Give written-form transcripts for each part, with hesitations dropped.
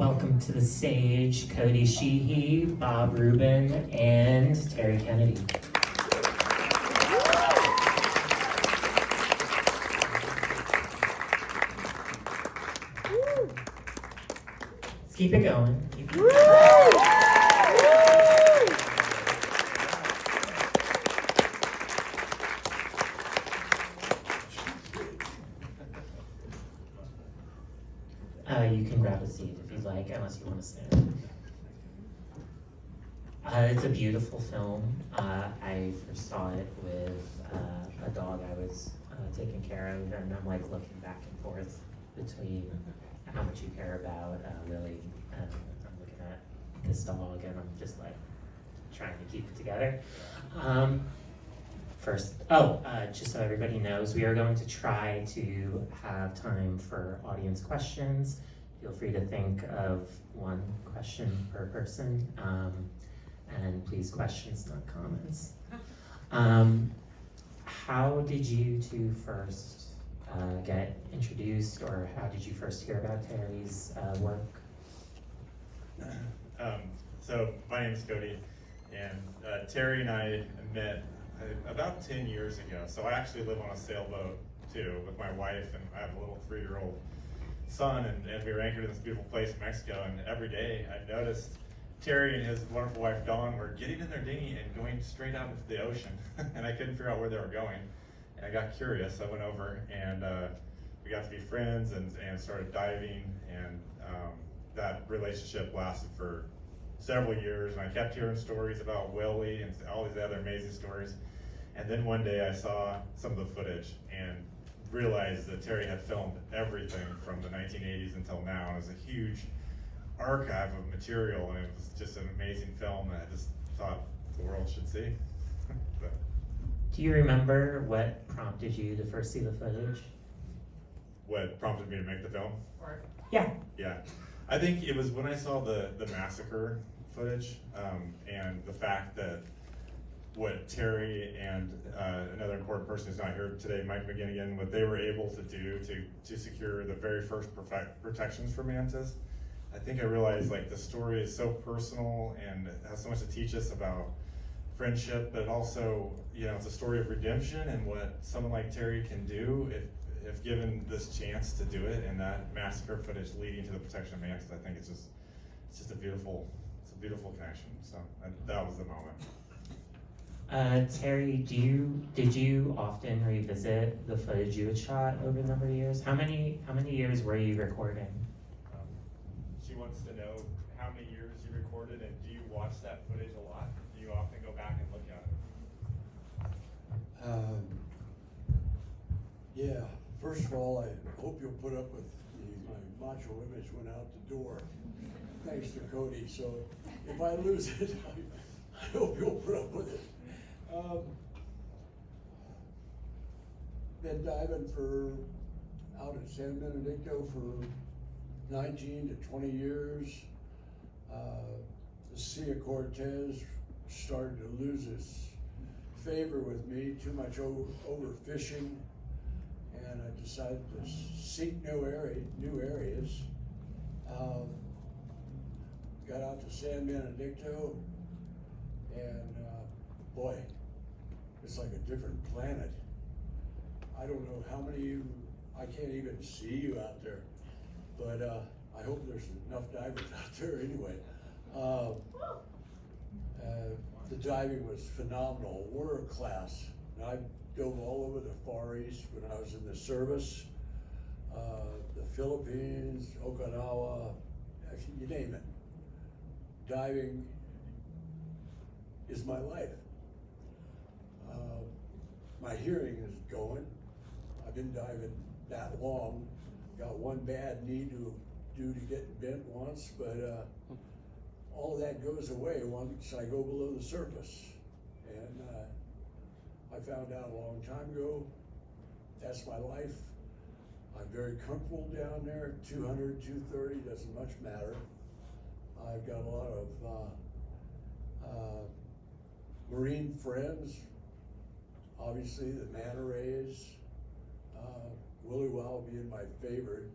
welcome to the stage Cody Sheehy, Bob Rubin, and Terry Kennedy. Let's keep it going. You can grab a seat if you'd like, unless you want to stand. It's a beautiful film. I first saw it with a dog I was taking care of, and I'm like looking back and forth between how much you care about Lily, and I'm looking at this dog, and I'm just like trying to keep it together. Just so everybody knows, we are going to try to have time for audience questions. Feel free to think of one question per person, and please questions, not comments. How did you two first get introduced, or how did you first hear about Terry's work? So my name is Cody, and Terry and I met about 10 years ago. So I actually live on a sailboat too with my wife, and I have a little 3-year-old son, and we were anchored in this beautiful place in Mexico, and every day I noticed Terry and his wonderful wife Dawn were getting in their dinghy and going straight out into the ocean, and I couldn't figure out where they were going, and I got curious. I went over, and we got to be friends and started diving, and that relationship lasted for several years, and I kept hearing stories about Willie and all these other amazing stories. And then one day I saw some of the footage and realized that Terry had filmed everything from the 1980s until now, and it was a huge archive of material, and it was just an amazing film that I just thought the world should see. Do you remember what prompted you to first see the footage? What prompted me to make the film? Yeah. Yeah. I think it was when I saw the massacre footage, and the fact that what Terry and another important person who's not here today, Mike McGinnigan, what they were able to do to secure the very first protections for mantis. I think I realized like the story is so personal and has so much to teach us about friendship, but also, you know, it's a story of redemption and what someone like Terry can do if given this chance to do it, and that massacre footage leading to the protection of mantis. I think it's just a beautiful connection. So that was the moment. Terry, did you often revisit the footage you had shot over a number of years? How many years were you recording? She wants to know how many years you recorded, and do you watch that footage a lot? Do you often go back and look at it? Yeah. First of all, I hope you'll put up with my macho image went out the door, thanks to Cody. So if I lose it, I hope you'll put up with it. Been diving out at San Benedicto for 19 to 20 years. The Sea of Cortez started to lose its favor with me, too much overfishing, and I decided to seek new areas. Got out to San Benedicto, and boy, it's like a different planet. I don't know how many of you, I can't even see you out there, but I hope there's enough divers out there anyway. The diving was phenomenal, world class. And I dove all over the Far East when I was in the service, the Philippines, Okinawa, actually, you name it. Diving is my life. My hearing is going. I've been diving that long. Got one bad knee due to getting bent once, but all of that goes away once I go below the surface. And I found out a long time ago, that's my life. I'm very comfortable down there, 200, 230, doesn't much matter. I've got a lot of Marine friends, obviously the manta rays, Willie Wow being my favorite.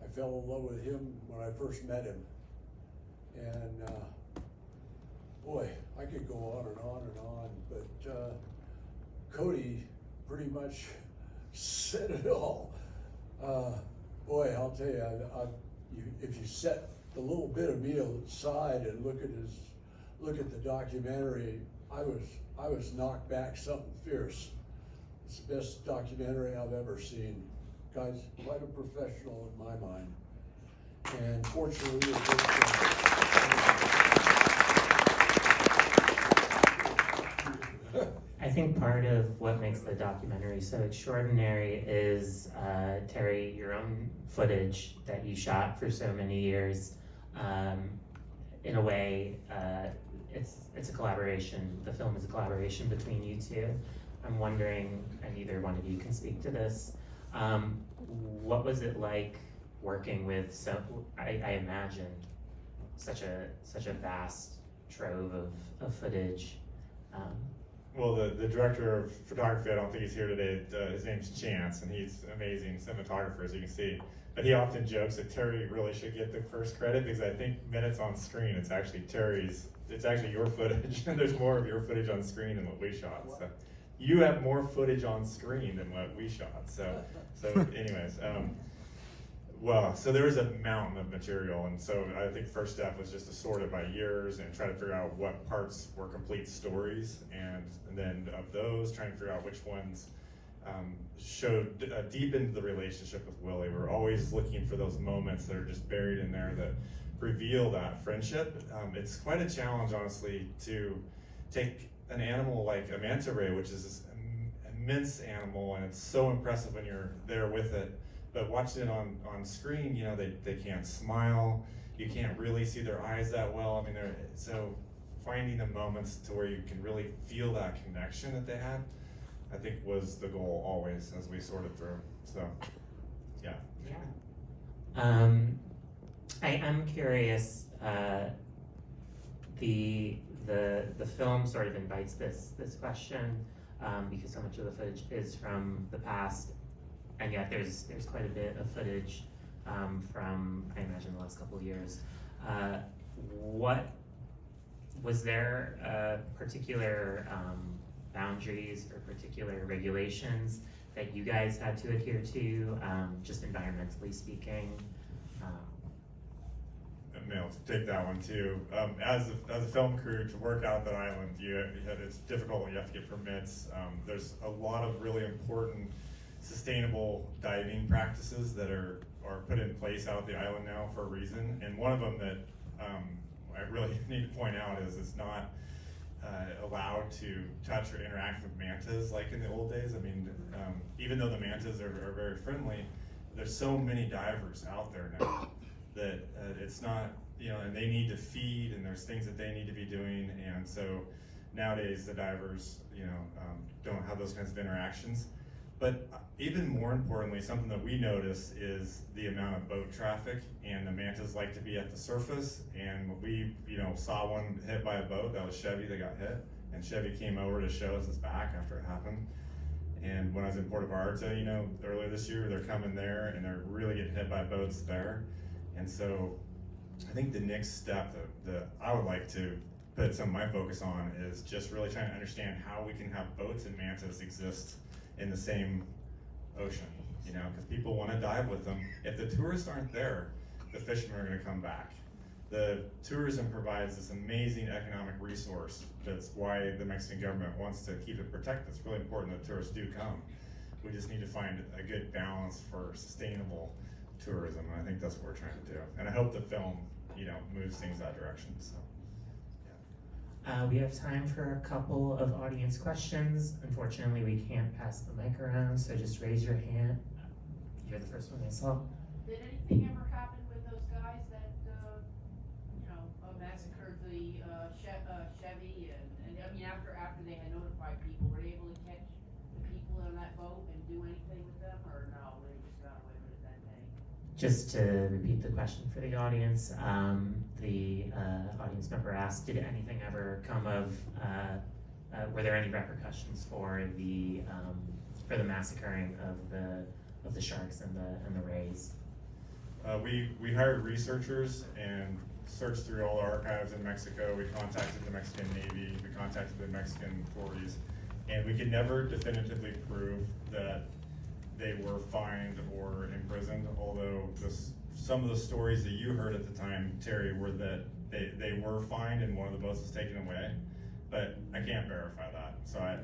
I fell in love with him when I first met him. And boy, I could go on and on and on, but Cody pretty much said it all. Boy, I'll tell you, if you set the little bit of me aside and look at the documentary, I was knocked back something fierce. It's the best documentary I've ever seen. Guy's quite a professional in my mind. And fortunately, I think part of what makes the documentary so extraordinary is, Terry, your own footage that you shot for so many years. In a way, it's a collaboration. The film is a collaboration between you two. I'm wondering, and either one of you can speak to this, what was it like working with, I imagine, such a vast trove of footage? Well, the director of photography, I don't think he's here today. His name's Chance, and he's an amazing cinematographer, as you can see. But he often jokes that Terry really should get the first credit, because I think minutes on screen, it's actually your footage. There's more of your footage on screen than what we shot. So you have more footage on screen than what we shot. So anyways, well, so there was a mountain of material, and so I think first step was just to sort it by years and try to figure out what parts were complete stories, and then of those, trying to figure out which ones showed deepened the relationship with Willie. We're always looking for those moments that are just buried in there that reveal that friendship. It's quite a challenge, honestly, to take an animal like a manta ray, which is this immense animal, and it's so impressive when you're there with it. But watching it on screen, you know, they can't smile. You can't really see their eyes that well. I mean, so finding the moments to where you can really feel that connection that they had, I think was the goal always as we sorted through. So, yeah. Yeah. I am curious. The film sort of invites this question because so much of the footage is from the past. And yet there's quite a bit of footage from, I imagine, the last couple of years. What was there particular boundaries or particular regulations that you guys had to adhere to, just environmentally speaking? I'll take that one too. As a film crew, to work out that island, it's difficult. You have to get permits. There's a lot of really important sustainable diving practices that are put in place out at the island now for a reason. And one of them that I really need to point out is it's not allowed to touch or interact with mantas like in the old days. I mean, even though the mantas are very friendly, there's so many divers out there now that it's not, you know, and they need to feed, and there's things that they need to be doing. And so nowadays the divers, you know, don't have those kinds of interactions. But even more importantly, something that we notice is the amount of boat traffic, and the mantas like to be at the surface. And we, you know, saw one hit by a boat. That was Chevy that got hit, and Chevy came over to show us his back after it happened. And when I was in Puerto Vallarta, you know, earlier this year, they're coming there and they're really getting hit by boats there. And so I think the next step that I would like to put some of my focus on is just really trying to understand how we can have boats and mantas exist in the same ocean, you know, because people want to dive with them. If the tourists aren't there, the fishermen are going to come back. The tourism provides this amazing economic resource. That's why the Mexican government wants to keep it protected. It's really important that tourists do come. We just need to find a good balance for sustainable tourism, and I think that's what we're trying to do. And I hope the film, you know, moves things that direction. So. We have time for a couple of audience questions. Unfortunately, we can't pass the mic around, so just raise your hand. You're the first one I saw. Did anything ever happen with those guys that, you know, massacred the Chevy? And I mean, after they had notified people, were they able to catch the people on that boat and do anything with them, or no? They just got away with it that day? Just to repeat the question for the audience, the audience member asked, did anything ever come of, were there any repercussions for the massacring of the sharks and the rays? We hired researchers and searched through all the archives in Mexico. We contacted the Mexican Navy, we contacted the Mexican authorities, and we could never definitively prove that they were fined or imprisoned, although some of the stories that you heard at the time, Terry, were that they were fined and one of the boats was taken away, but I can't verify that. So I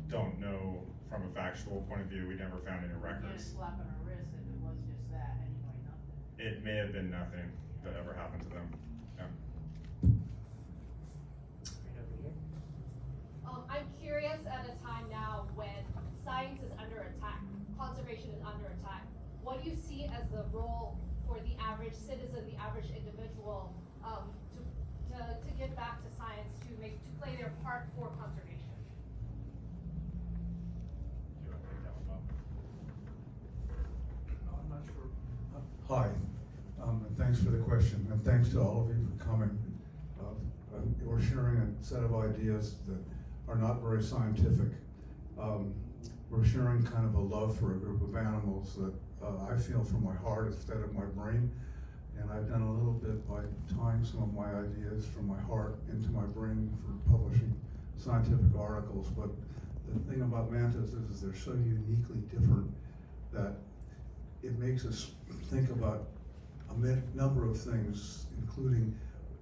don't know from a factual point of view. We never found any And a records. slap on our wrist if it was just that, anyway, nothing. It may have been nothing that ever happened to them. Yeah. Right over here. I'm curious at a time now when science is under attack, conservation is under attack, what do you see as the role for the average citizen, the average individual, to give back to science, to play their part for conservation? Do you want to take that one, Bob? No, I'm not sure. Hi, and thanks for the question, and thanks to all of you for coming. We're sharing a set of ideas that are not very scientific. We're sharing kind of a love for a group of animals that I feel from my heart instead of my brain. And I've done a little bit by tying some of my ideas from my heart into my brain for publishing scientific articles. But the thing about mantas is they're so uniquely different that it makes us think about a number of things, including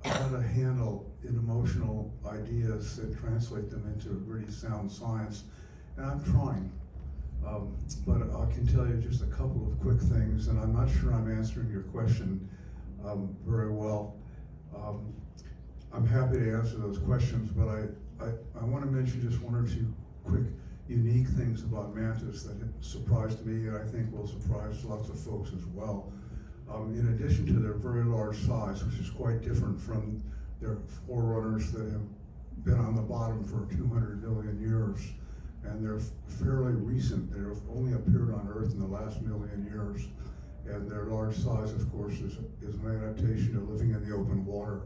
how to handle emotional ideas and translate them into really sound science. And I'm trying, but I can tell you just a couple of quick things, and I'm not sure I'm answering your question very well. I'm happy to answer those questions, but I want to mention just one or two quick unique things about mantas that have surprised me, and I think will surprise lots of folks as well. In addition to their very large size, which is quite different from their forerunners that have been on the bottom for 200 million years, and they're fairly recent. They've only appeared on Earth in the last million years, and their large size, of course, is an adaptation to living in the open water.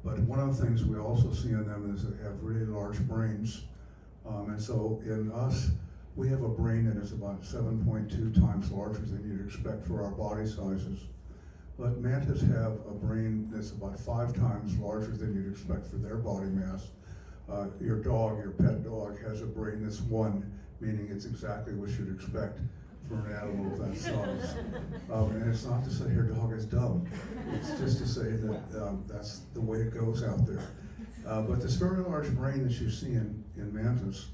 But one of the things we also see in them is they have really large brains, and so in us, we have a brain that is about 7.2 times larger than you'd expect for our body sizes. But mantas have a brain that's about 5 times larger than you'd expect for their body mass. Your dog, your pet dog, has a brain that's 1, meaning it's exactly what you'd expect for an animal of that size. And it's not to say your dog is dumb. It's just to say that that's the way it goes out there. But this very large brain that you see in mantas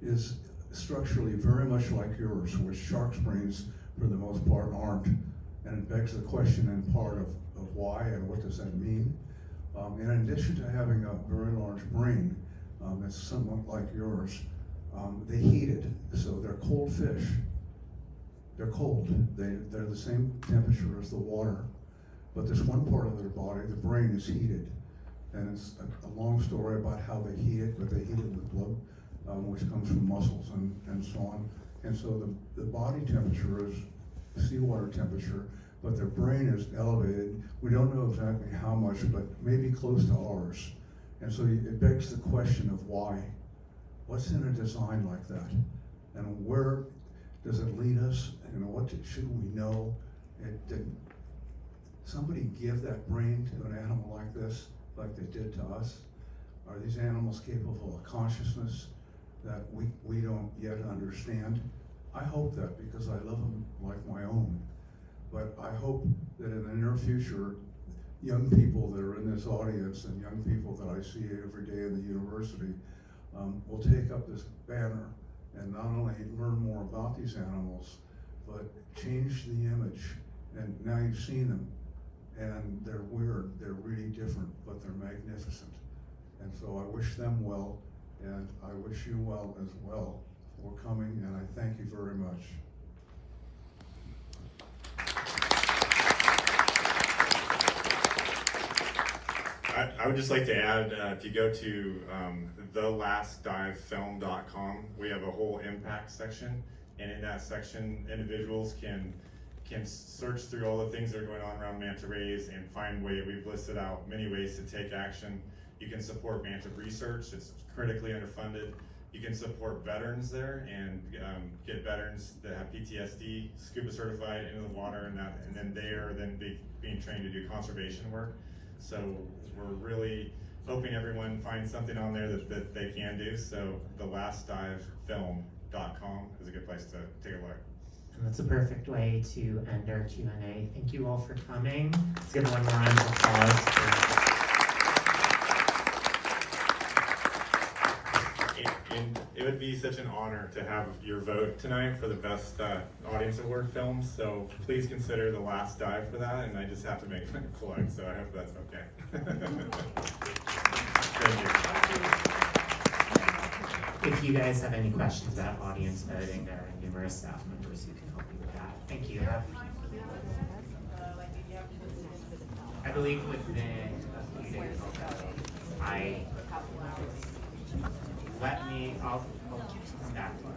is structurally very much like yours, which sharks' brains, for the most part, aren't. And it begs the question in part of why and what does that mean. In addition to having a very large brain that's somewhat like yours, they heat it, so they're cold fish. They're cold. They're the same temperature as the water, but this one part of their body, the brain, is heated. And it's a long story about how they heat it, but they heat it with blood, which comes from muscles and so on. And so the body temperature is seawater temperature, but their brain is elevated. We don't know exactly how much, but maybe close to ours. And so it begs the question of why. What's in a design like that? And where does it lead us? And what should we know? Did somebody give that brain to an animal like this, like they did to us? Are these animals capable of consciousness that we don't yet understand? I hope that, because I love them like my own. But I hope that in the near future, young people that are in this audience and young people that I see every day in the university will take up this banner and not only learn more about these animals, but change the image. And now you've seen them, and they're weird, they're really different, but they're magnificent. And so I wish them well, and I wish you well as well for coming, and I thank you very much. I would just like to add, if you go to thelastdivefilm.com, we have a whole impact section, and in that section, individuals can search through all the things that are going on around manta rays and find we've listed out many ways to take action. You can support manta research, it's critically underfunded. You can support veterans there and get veterans that have PTSD scuba certified into the water, and then they are then being trained to do conservation work. So we're really hoping everyone finds something on there that they can do. So thelastdivefilm.com is a good place to take a look. And that's a perfect way to end our Q&A. Thank you all for coming. Let's give one more round of applause. And it would be such an honor to have your vote tonight for the best audience award film. So please consider The Last Dive for that. And I just have to make a plug, so I hope that's okay. Thank you. If you guys have any questions about audience voting, there are numerous staff members who can help you with that. Thank you. I believe within a few days I'll let me, I'll come back to you.